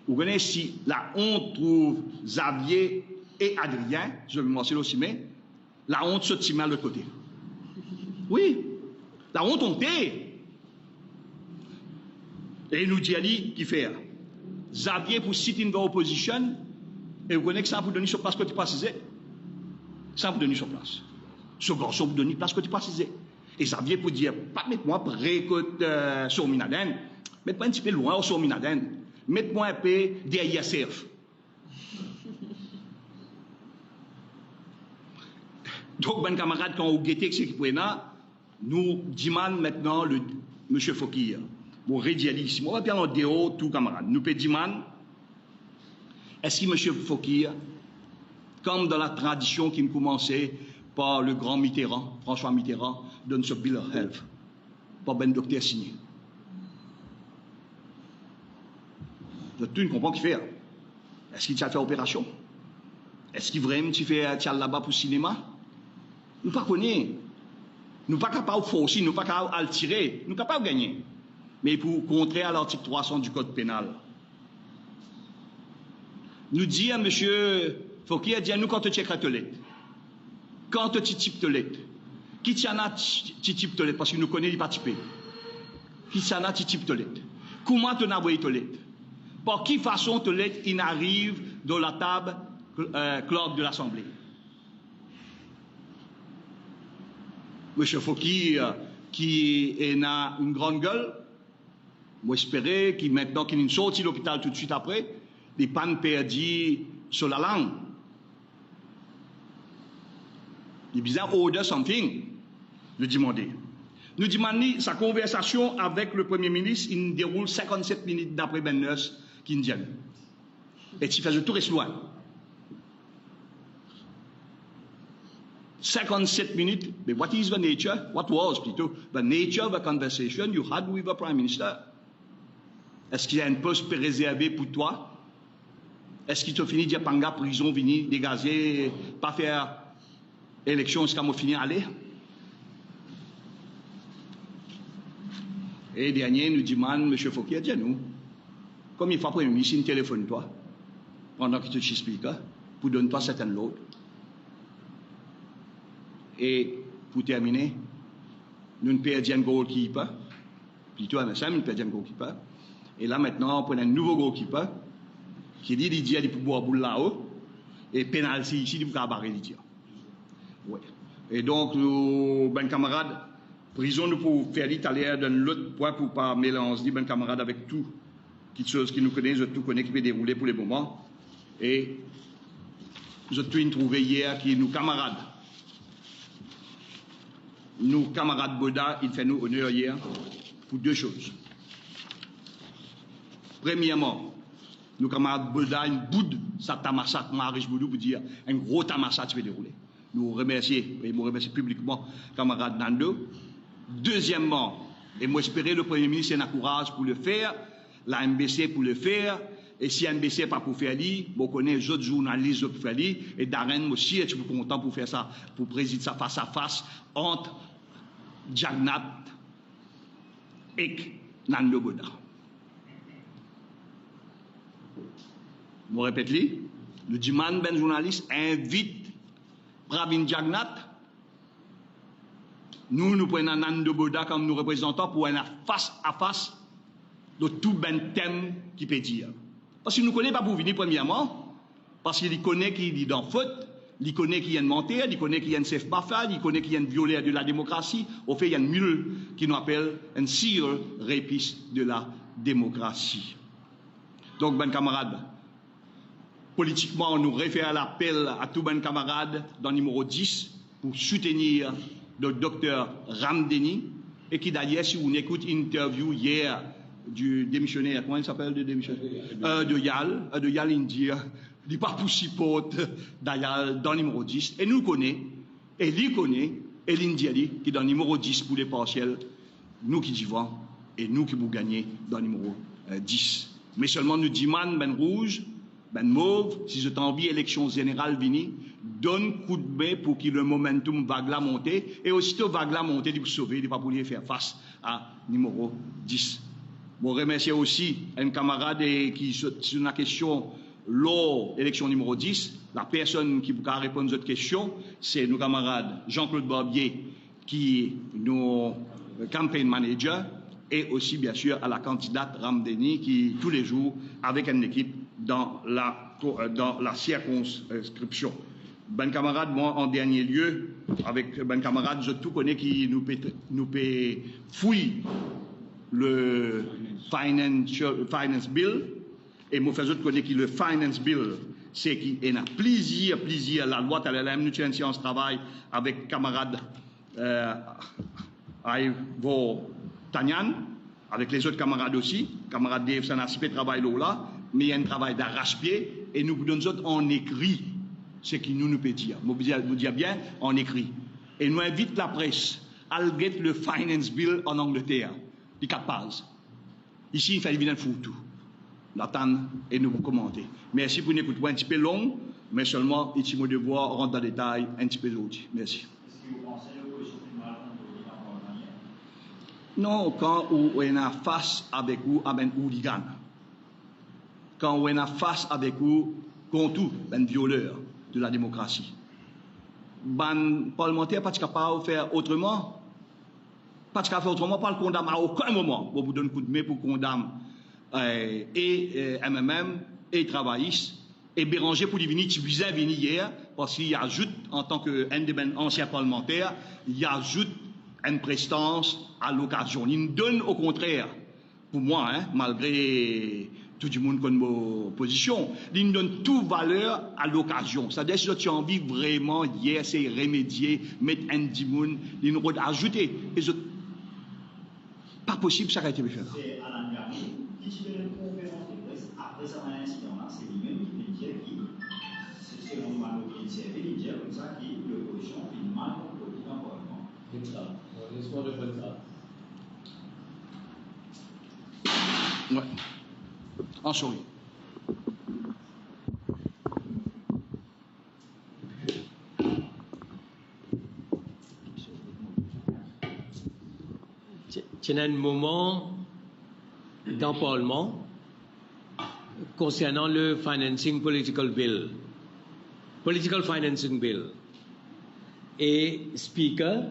C: Vous connaissez si la honte trouve Xavier et Adrien, je vais le mentionner aussi, mais la honte se tient de l'autre côté. Oui, la honte hontée. Et il nous dit Ali qui fait Xavier pour sit in the opposition, et vous connaissez que ça pour donner sur place que tu passes. Ça pour donner sur place. Ce garçon pour donner place que tu passes. Et Xavier pour dire, pas mettre-moi près que sur Minaden, mettez-moi un petit peu loin sur Minaden, mettez-moi un peu derrière Serf. Donc, ben camarade, quand vous guettez ce qui est là, nous demandons maintenant le M. Fokir. Bon, rédialisme. On va bien en dehors, tout camarade. Nous peut demander, est-ce que M. Fokir, comme dans la tradition qui commençait par le grand Mitterrand, François Mitterrand, donne ce bill of health, par ben docteur signé. Tu ne comprends qu'il fait. Est-ce qu'il t'a fait opération? Est-ce qu'il vraiment tu fais là-bas pour le cinéma? Nous ne connaissons pas. Nous ne sommes pas capables de forcer, nous ne sommes pas capables de tirer, nous ne sommes pas capables de gagner. Mais pour contrer à l'article 300 du Code pénal. Nous dit à M. Fokir, dit à nous quand tu checkes la toilette. Quand tu types toilette. Qui t'en a tu types toilette? Parce que nous connaissons les pas typés. Qui t'en a tu types toilette? Comment tu as envoyé toilette? Par quelle façon toilette il arrive dans la table clerc de l'Assemblée? M. Fokir, qui a une grande gueule, moi j'espérais qu'il maintenant qu'il est sorti de l'hôpital tout de suite après, les pannes perdues sur la langue. Il est bizarre, order something, le demander. Nous demandons sa conversation avec le Premier ministre, il déroule 57 minutes d'après Ben Nurse, qui nous dit. Et tu fais le tour et loin. 57 minutes, but what is the nature? What was, plutôt, the nature of the conversation you had with the Prime Minister? Est-ce qu'il y a un poste réservé pour toi? Est-ce qu'il t'a fini de dire panga, prison, venir, dégager, pas faire élection jusqu'à me finir aller? Et dernier, nous demande, M. Fokir, dis-nous, combien de fois Premier ministre, il téléphone toi, pendant que tu t'expliques, pour donner toi certaines lots? Et pour terminer, nous ne perdons un goalkeeper, plutôt un MSM, nous perdons un goalkeeper. Et là maintenant, on prend un nouveau goalkeeper qui dit qu'il dit pour boire boule là-haut et pénalty ici, il faut barrer Lydia. Ouais. Et donc, nous, ben camarades, prison nous pour faire l'Italien d'un autre point pour ne pas mélanger ben camarades avec tout, quelque chose qui nous connaît, tout connaît qui peut dérouler pour les moments. Et nous avons trouvé hier qui nous camarades. Nos camarades Boda, il fait nous honneur hier pour deux choses. Premièrement, nos camarades Boda, une boude, ça tamassat, Maris Boudou, pour dire un gros tamassat qui va dérouler. Nous remercions, et nous remercions publiquement, camarade Nando. Deuxièmement, et moi espérer le Premier ministre ait un courage pour le faire, la MBC pour le faire, et si MBC n'est pas pour faire lui, on connaît les autres journalistes pour faire lui, et Darren aussi est content pour faire ça, pour présider ça face à face entre Jagnat et Nando Boda. Je répète, le dimanche, ben journaliste invite Pravin Jagnat. Nous prenons Nando Boda comme nous représentants pour un face à face de tout ben thème qui peut dire. Parce qu'il ne nous connaît pas pour venir premièrement, parce qu'il connaît qu'il est dans faute, il connaît qu'il y a une menteur, il connaît qu'il y a une chef bafade, il connaît qu'il y a une violaire de la démocratie. Au fait, il y a une mule qui nous appelle un serial rapiste de la démocratie. Donc, ben camarades, politiquement, on nous réfère à l'appel à tous ben camarades dans le numéro 10 pour soutenir le docteur Ramdeni, et qui d'ailleurs, si vous écoutez une interview hier du démissionnaire, comment il s'appelle le démissionnaire? De Yal India, il n'est pas pour support d'Ayal dans le numéro 10, et nous connaît, et lui connaît, et l'Indiali qui est dans le numéro 10 pour les partiels, nous qui vivons et nous qui vous gagnons dans le numéro 10. Mais seulement nous disons, ben rouge, ben mauve, si je t'envie élection générale vini, donne coup de main pour que le momentum vague la monter et aussitôt vague la monter, il peut sauver, il va pouvoir faire face à numéro 10. Bon, remercier aussi un camarade qui, sur la question, lors de l'élection numéro 10, la personne qui peut répondre à cette question, c'est nos camarades Jean-Claude Barbier, qui est nos campaign manager, et aussi, bien sûr, à la candidate Ramdeni, qui, tous les jours, avec une équipe dans la circonscription. Ben camarade, moi, en dernier lieu, avec ben camarade, je tout connais qui nous paie fouille le finance bill, et moi, je connais qui le finance bill, c'est qu'il y a plaisir, la loi, nous avons une séance de travail avec camarade Ivo Tanyan, avec les autres camarades aussi, camarade Dave Sanasipé travaille là, mais il y a un travail d'arrache-pied, et nous donnons en écrit ce qui nous peut dire. Vous dire bien en écrit. Et nous invite la presse à get le finance bill en Angleterre, les 4 pages. Ici, il fallait bien le tout. L'attendre et nous vous commenter. Merci pour une écoute un petit peu longue, mais seulement, ici, mon devoir rentre dans le détail un petit peu d'autres. Merci.
D: Est-ce que vous pensez que l'opposition fédérale contre
C: Non, quand on est en face avec vous, avec un hooligan. Quand on est en face avec vous, contre un violeur de la démocratie. Les parlementaires pas capable de faire autrement. Pas capable de faire autrement, pas le condamner à aucun moment. On vous donne un coup de main pour condamner MMM et travaillistes. Et Béranger pour venir, tu visais venir hier, parce qu'il ajoute, en tant qu'ancien parlementaire, il ajoute une prestance à l'occasion. Il nous donne au contraire, pour moi, malgré tout le monde comme position, il nous donne toute valeur à l'occasion. C'est-à-dire, si tu as envie vraiment hier, c'est remédier, mettre un dimoun, il nous ajouter. Et pas possible, ça a été fait.
D: C'est Alain Garnier qui fait une conférence de presse après ça, incident-là, c'est lui-même qui peut dire qui, selon Mano qui dit, il dit comme ça, qui l'opposition fait mal contre le président Parlement.
B: C'est ça. Laisse-moi de faire ça.
C: Ouais. En souris.
B: Il y a un moment dans le Parlement concernant le Financing Political Bill, Political Financing Bill. Et Speaker,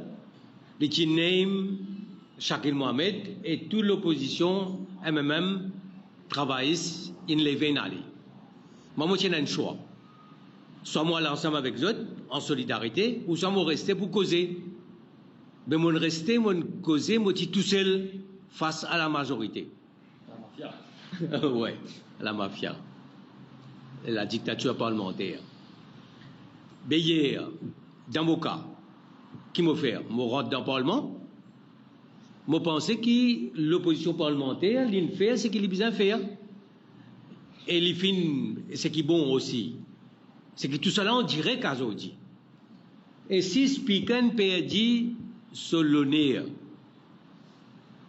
B: le name Shakil Mohamed et toute l'opposition MMM travaillent in les Vénali. Moi, j'ai un choix. Soit moi l'ensemble avec eux, en solidarité, ou soit moi rester pour causer. Mais moi rester, moi causer, moi tout seul face à la majorité.
D: La mafia.
B: Ouais, la mafia. La dictature parlementaire. Mais hier, dans mon cas, qui m'a fait? Je rentre dans le Parlement. Je pensais que l'opposition parlementaire, l'in fait, c'est qu'il est besoin de faire. Et les fins, c'est qui est bon aussi. C'est que tout cela, on dirait qu'à dit. Et si Speaker perdit sur l'honneur,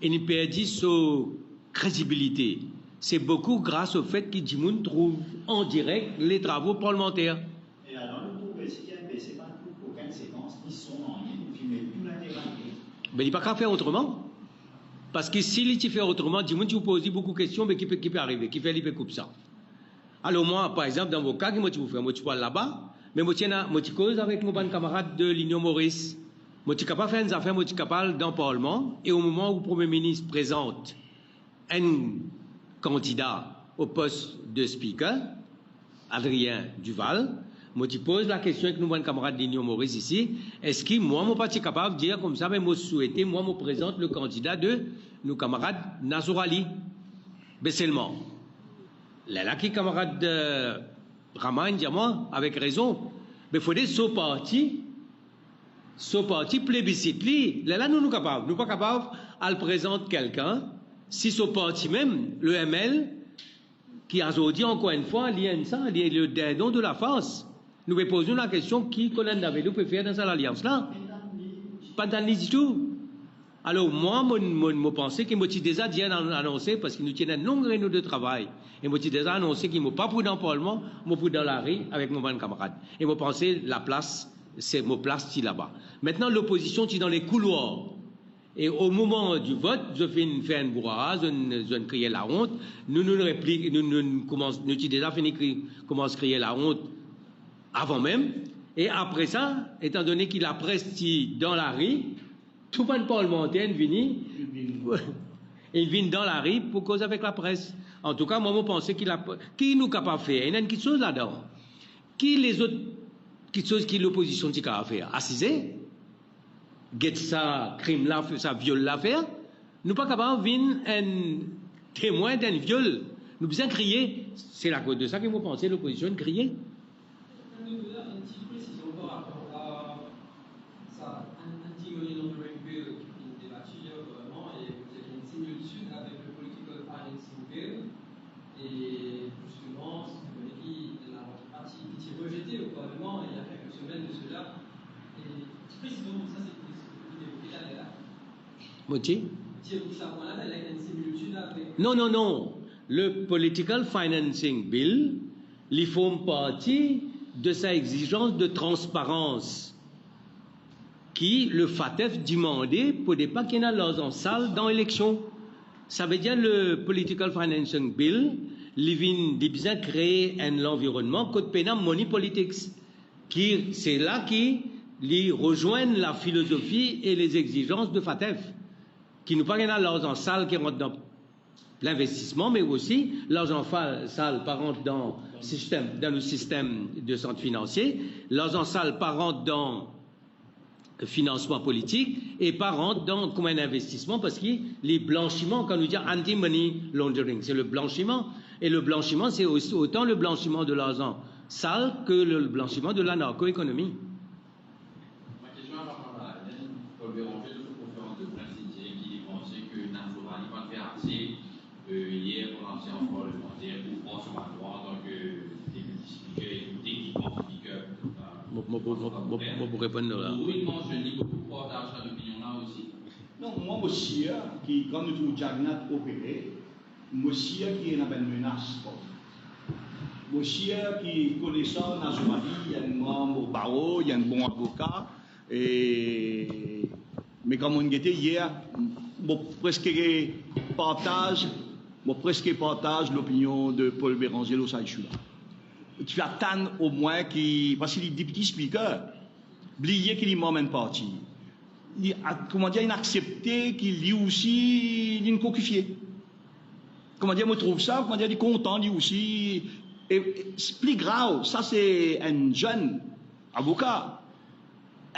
B: et perdit sur crédibilité, c'est beaucoup grâce au fait que Dimoun trouve en direct les travaux parlementaires.
D: Et alors, le groupe CTNP, c'est pas pour aucune séquence, ils sont en ligne, ils filment tout l'intégralité.
B: Mais il n'y a pas qu'à faire autrement. Parce que s'il fait autrement, Dimoun, tu vous poses beaucoup de questions, mais qui peut arriver, qui fait l'IP coupe ça. Alors moi, par exemple, dans vos cas, moi tu vous fais, moi tu parles là-bas, mais moi tu causes avec mon bon camarade de l'Union Maurice. Moi tu capable faire des affaires, moi tu capable dans le Parlement, et au moment où le Premier ministre présente un candidat au poste de Speaker, Adrien Duval, moi tu poses la question avec nos bons camarades de l'Union Maurice ici, est-ce que moi, je ne suis pas capable de dire comme ça, mais moi souhaiter, moi je présente le candidat de nos camarades Nazour Ali. Mais seulement. Là, qui camarade Raman dit moi, avec raison, mais il faut des ce parti plébiscite. Là, nous sommes capables. Nous ne sommes pas capables à le présenter quelqu'un, si ce parti même, le ML, qui a dit encore une fois, il y a le dindon de la France. Nous pouvons poser la question qui, Colin David, peut faire dans cette alliance-là. pas d'analyse du tout. Alors, moi, je pensais qu'il m'a déjà dit annoncé, parce qu'il nous tient une longue réunion de travail, et m'a déjà annoncé qu'il ne m'a pas pris dans le Parlement, m'a pris dans la rue avec mon bon camarade. Et je pensais la place, c'est ma place là-bas. Maintenant, l'opposition, est dans les couloirs. Et au moment du vote, je fais une bourrage, je crier la honte. Nous déjà commence à crier la honte avant même. Et après ça, étant donné qu'il a presque dans la rue, tout le parlementaire il vient dans la rue pour cause avec la presse. En tout cas, moi, je pense qui nous capable de faire. Il y a une petite chose là-dedans. Qui les autres petites choses qui l'opposition est capable de faire? Assiser, get ça, crime là, ça viol l'affaire. Nous pas capable de venir un témoin d'un viol. Nous besoin crier. C'est la cause de ça que vous pensez l'opposition de crier.
E: Et justement, la partie qui est rejetée au Parlement il y a quelques semaines de cela. Et précisément, ça c'est là.
B: Moitié
E: avec...
B: Non. Le Political Financing Bill, ils font partie de sa exigence de transparence qui le FATF demandait pour des pas qui n'ont en salle dans l'élection. Ça veut dire le Political Financing Bill, il vient de créer un environnement code pénal money politics, qui c'est là qui rejoignent la philosophie et les exigences de FATF, qui nous pas l'argent sale qui rentre dans l'investissement, mais aussi l'argent sale pas rentre dans le système de centre financier, l'argent sale pas rentre dans financement politique et pas rentre dans comme un investissement, parce que les blanchiments, quand nous disons anti-money laundering, c'est le blanchiment, et le blanchiment c'est autant le blanchiment de l'argent sale que le blanchiment de la narco-économie.
F: Ma question à Paul Béranger de cette conférence de presse qui pensait que Nassora n'allait pas faire assez hier pour lancer en parlementaire pour François Macron en tant que député speaker et techniquement speaker.
B: Pour répondre là.
F: Oui, non, je lis beaucoup de partage à l'opinion là aussi.
C: Non, moi aussi, qui, quand nous trouvons Jagnat opéré, moi aussi, qui est une menace. Moi aussi, qui connaissant dans Somalie, il y a un bon barreau, il y a un bon avocat. Mais comme on était hier, moi presque partage l'opinion de Paul Béranger au Saïchoula. Tu attends au moins parce qu'il est député speaker, oublier qu'il est membre de parti. Comment dire, il a accepté qu'il est aussi une coquifié. Comment dire, je trouve ça, comment dire, il est content, lui aussi. Et c'est plus grave, ça c'est un jeune avocat.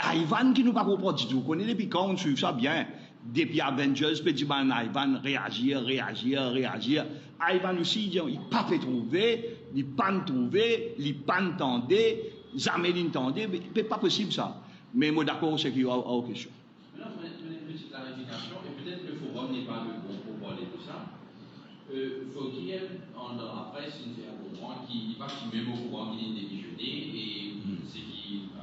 C: Ivan qui nous pas comprendre du tout, on connaît depuis quand on suit ça bien. Depuis Avengers, petit man, Ivan réagir. Ivan aussi, il n'a pas fait trouver, il n'a pas trouvé, il n'a pas entendu, jamais il entendait, mais c'est pas possible ça. Mais moi d'accord, c'est qu'il y a autre question.
F: Maintenant, je vais une petite clarification, et peut-être que le forum n'est pas le bon pour parler de ça. Faut qu'il y ait dans la presse une affaire au courant qui va même au courant qu'il est démissionné, et c'est qui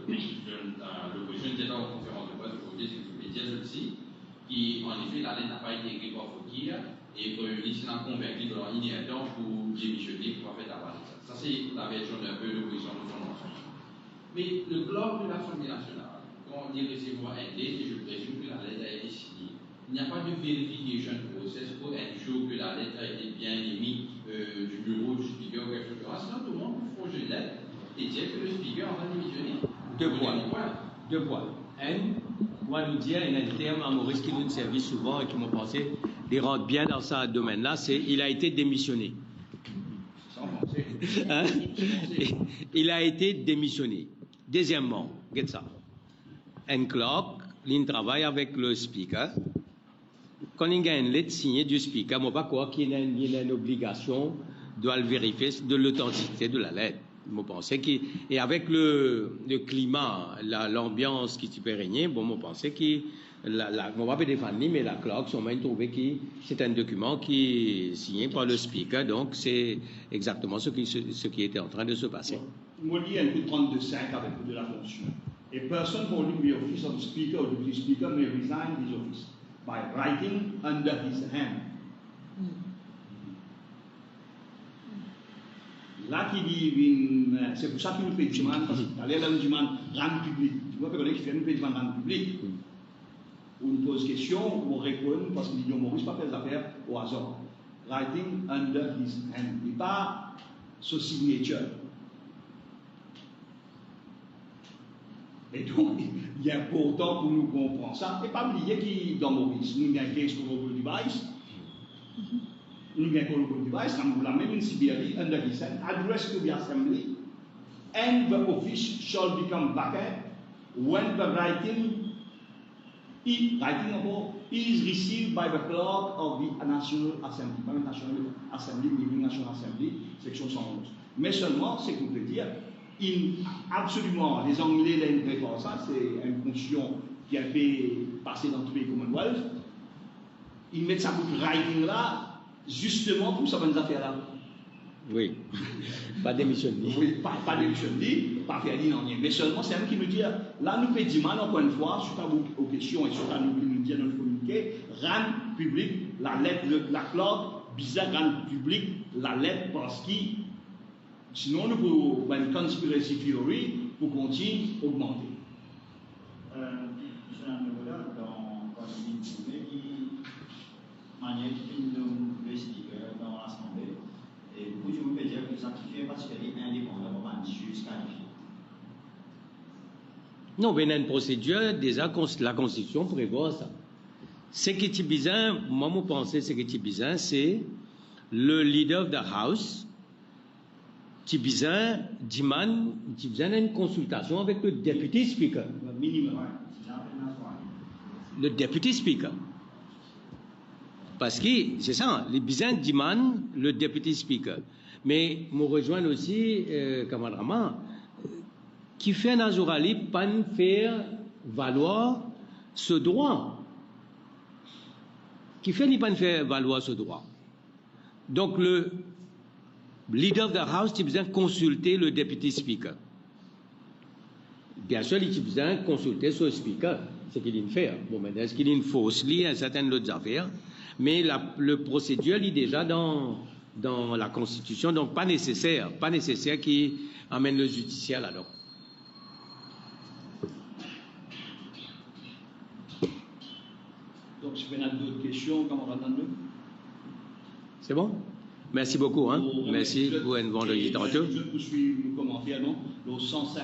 F: l'opposition était en conférence de presse aujourd'hui, c'est que les médias aussi, qui en effet la lettre n'a pas été écrite par Fokir, et que le ministre l'a convaincu de leur temps pour démissionner, pour faire la base. Ça c'est la version d'un peu de l'opposition de son ensemble. Mais le club de l'Assemblée nationale, quand on dit recevoir un délai, et je présume que la lettre a été signée, il n'y a pas de verification process pour être sûr que la lettre a été bien émise du bureau du speaker ou quelque chose. Sinon, tout le monde peut forger une lettre et dire que le speaker va démissionner.
B: Deux points. Moi, nous dire, il y a un terme à Maurice qui nous servait souvent et qui m'a pensé, il rentre bien dans ce domaine-là, c'est il a été démissionné. Hein? Il a été démissionné. Deuxièmement, regarde ça. Un clerk, il travaille avec le speaker. Quand il y a une lettre signée du speaker, je ne sais pas quoi qu'il y a une obligation de vérifier de l'authenticité de la lettre. Je pensais et avec le climat, l'ambiance qui peut régner, bon, je pensais que on ne va pas défendre, mais la clerk, on m'a trouvé que c'est un document qui est signé par le speaker, donc c'est exactement ce qui était en train de se passer.
C: Moi, il y a un coup de 32,5 avec de la fonction. A person holding the office of Speaker or Deputy Speaker may resign his office by writing under his hand. Là qui dit, c'est pour ça qu'il nous fait demande, parce qu'il y a une demande rendre public. Tu vois, qu'il fait une demande rendre public. On pose question, on répond, parce qu'il dit, Maurice pas fait des affaires au hasard. Writing under his hand. Et pas son signature. Et donc, il est important pour nous comprendre ça. Et pas oublier qu'il dans Maurice, nous avons 15 global device. Nous avons global device, nous avons même une CBRI under his hand, addressed to the assembly, and the office shall become vacant when the writing is received by the clerk of the National Assembly. Pas National Assembly, mais National Assembly, section 111. Mais seulement, c'est qu'on peut dire, absolument, les Anglais l'ont préparé ça, c'est une constitution qui a été passée dans tous les Commonwealth. Ils mettent ça pour writing là, justement pour ça, bonnes affaires là.
B: Oui, pas d'émission de
C: Oui, pas d'émission de pas faire dire non, mais seulement c'est un qui nous dit, là nous faisons mal encore une fois, suite aux questions et suite à nous dire notre communiqué, rendre public la lettre, la cloque, bizarre rendre public la lettre parce que sinon nous pouvons une conspiracy theory pour continuer à augmenter.
D: Je dans le qui manière qui nous le speaker dans l'Assemblée. Et vous pouvez me dire que ça fait parce qu'elle est indépendamment d'un juge qualifié.
B: Non, mais il y a une procédure, déjà, la Constitution prévoit ça. Ce qui est bizarre, moi, je pense que ce qui est bizarre, c'est le leader of the House, qui bizarre, demande une consultation avec le Deputy Speaker. Le Deputy Speaker. Parce que, c'est ça, les bizarres demandent le Deputy Speaker. Mais, je rejoins aussi, camarade Rama, qui fait un azurali pas faire valoir ce droit. Qui fait pas faire valoir ce droit. Donc, le leader of the House, il a besoin de consulter le Deputy Speaker. Bien sûr, il a besoin de consulter ce Speaker. C'est ce qu'il vient faire. Bon, maintenant, est-ce qu'il y a une fausse lit à certaines autres affaires? Mais le procédure est déjà dans la Constitution, donc pas nécessaire qui amène le judiciaire là-dedans.
C: Donc, si vous avez d'autres questions, camarade Nando.
B: C'est bon? Merci beaucoup. Hein? Merci pour une bonne littérature.
C: Je poursuis le commentaire, non? Le sens,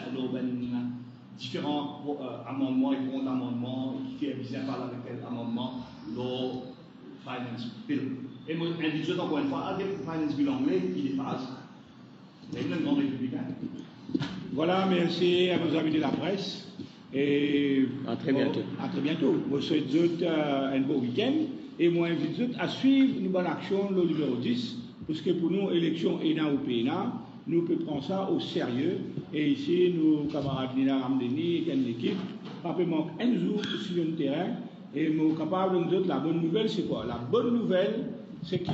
C: différents amendements et contre-amendements qui est visé par lequel amendement, le Finance Bill. Et moi, individuel, encore une fois, avec le Finance Bill anglais, il dépasse. C'est une grande républicaine.
A: Voilà, merci à nos amis de la presse. Et
B: à très bientôt.
A: À très bientôt. Moi, je souhaite un beau week-end. Et moi, j'invite à suivre une bonne action, le numéro 10, parce que pour nous, élection ENA ou PNA, nous pouvons prendre ça au sérieux. Et ici, nos camarades Nina Ramdeni et l'équipe, après manque un jour sur le terrain. Et nous sommes capables de nous dire la bonne nouvelle, c'est quoi? La bonne nouvelle, c'est que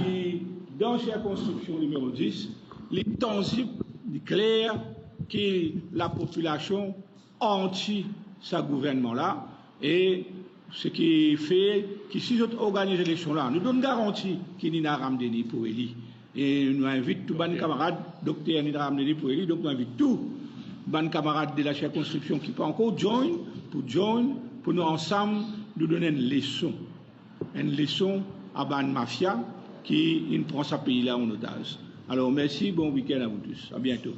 A: dans la circonscription numéro 10, il est tangible, il est clair que la population anti ce gouvernement-là, et ce qui fait que si nous organisons l'élection-là, nous donnons garantie qu'il y a Nina Ramdeni pour élire. Et nous invitons tous les camarades, docteur Nina Ramdeni pour élire, donc nous invitons tous les camarades de la circonscription qui peuvent encore joindre, pour nous ensemble nous donner une leçon à ban mafia qui prend ce pays-là en otage. Alors merci, bon week-end à vous tous. À bientôt.